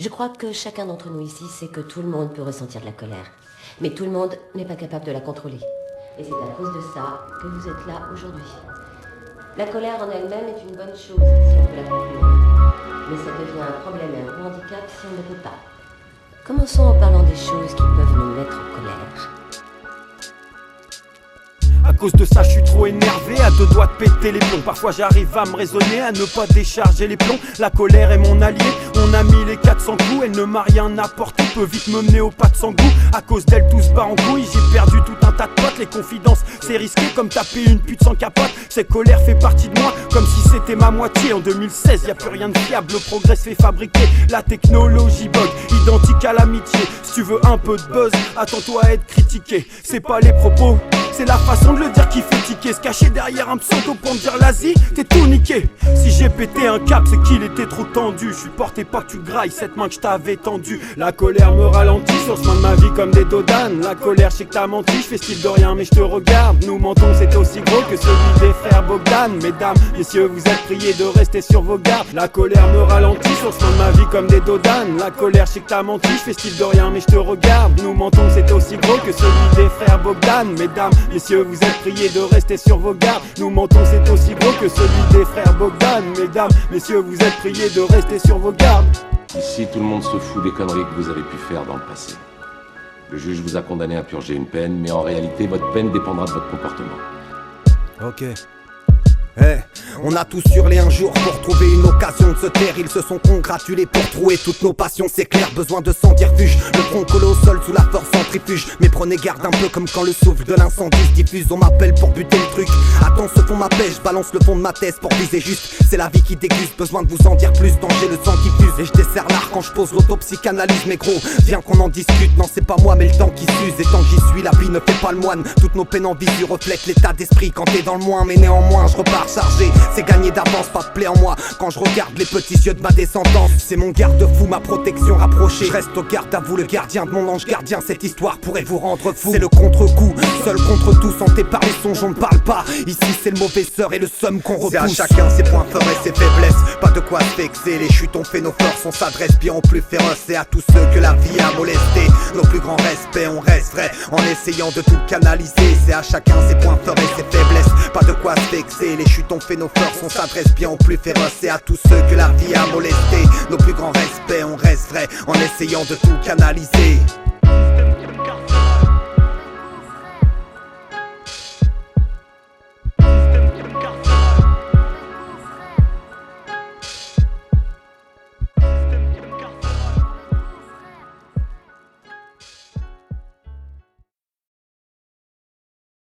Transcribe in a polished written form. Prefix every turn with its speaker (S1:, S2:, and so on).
S1: Je crois que chacun d'entre nous ici sait que tout le monde peut ressentir de la colère. Mais tout le monde n'est pas capable de la contrôler. Et c'est à cause de ça que vous êtes là aujourd'hui. La colère en elle-même est une bonne chose si on peut la contrôler. Mais ça devient un problème et un handicap si on ne peut pas. Commençons en parlant des choses qui peuvent nous mettre en colère.
S2: À cause de ça je suis trop énervé, à deux doigts de péter les plombs. Parfois j'arrive à me raisonner, à ne pas décharger les plombs. La colère est mon allié, on a mis les 400 coups. Elle ne m'a rien apporté, peut vite me mener au pas de sans goût. À cause d'elle tout se bat en couille, j'ai perdu tout un tas de potes. Les confidences c'est risqué comme taper une pute sans capote. Cette colère fait partie de moi, comme si c'était ma moitié. En 2016 y a plus rien de fiable, le progrès se fait fabriquer. La technologie bug, identique à l'amitié. Si tu veux un peu de buzz, attends-toi à être critiqué. C'est pas les propos, c'est la façon de le dire qui fait tiquer. Se cacher derrière un pseudo pour me dire l'Asie, t'es tout niqué. Si j'ai pété un cap, c'est qu'il était trop tendu. Je supportais pas que tu grailles cette main que je t'avais tendue. La colère me ralentit sur ce chemin de ma vie comme des dodanes. La colère, je sais que t'as menti, je fais style de rien mais je te regarde. Nous mentons, c'est aussi gros que celui des frères Bogdan. Mesdames, messieurs, vous êtes priés de rester sur vos gardes. La colère me ralentit sur ce chemin de ma vie comme des dodanes. La colère, je sais que t'as menti, je fais style de rien mais je te regarde. Nous mentons, c'est aussi gros que celui des frères Bogdan. Mesdames, messieurs, vous êtes priés de rester sur vos gardes. Nous mentons, c'est aussi gros que celui des frères Bogdan. Mesdames, messieurs, vous êtes priés de rester sur vos gardes.
S3: Ici, tout le monde se fout des conneries que vous avez pu faire dans le passé. Le juge vous a condamné à purger une peine, mais en réalité, votre peine dépendra de votre comportement.
S4: Ok. Hey, on a tous hurlé un jour pour trouver une occasion de se taire. Ils se sont congratulés pour trouver toutes nos passions, c'est clair. Besoin de sentir-fuge, le front collé au sol sous la force centrifuge. Mais prenez garde un peu comme quand le souffle de l'incendie se diffuse. On m'appelle pour buter le truc, attends ce fond ma pêche. Balance le fond de ma thèse pour viser juste. C'est la vie qui déguste, besoin de vous en dire plus. Danger le sang qui fuse et je desserre l'art quand je pose l'autopsychanalyse. Mais gros, viens qu'on en discute, non c'est pas moi mais le temps qui s'use. Et tant que j'y suis, la vie ne fait pas le moine. Toutes nos peines en visu reflètent l'état d'esprit quand t'es dans le moins. Mais néanmoins je repars chargé, c'est gagné d'avance, pas de plaie en moi. Quand je regarde les petits yeux de ma descendance, c'est mon garde-fou, ma protection rapprochée. Je reste au garde à vous, le gardien de mon ange gardien. Cette histoire pourrait vous rendre fou. C'est le contre-coup, seul contre tous, hanté par les songes, on ne parle pas. Ici c'est le mauvais sort et le somme qu'on repousse. C'est à chacun ses points forts et ses faiblesses, pas de quoi se vexer. Les chutes ont fait nos forces, on s'adresse bien aux plus féroces. Et à tous ceux que la vie a molestés, nos plus grands respects, on reste vrai en essayant de tout canaliser. C'est à chacun ses points forts et ses faiblesses, pas de quoi se vexer. Les chutes ont fait nos forces, on s'adresse bien aux plus féroces. Et à tous ceux que la vie a molestés, nos plus grands respects, on reste vrai en essayant de tout canaliser.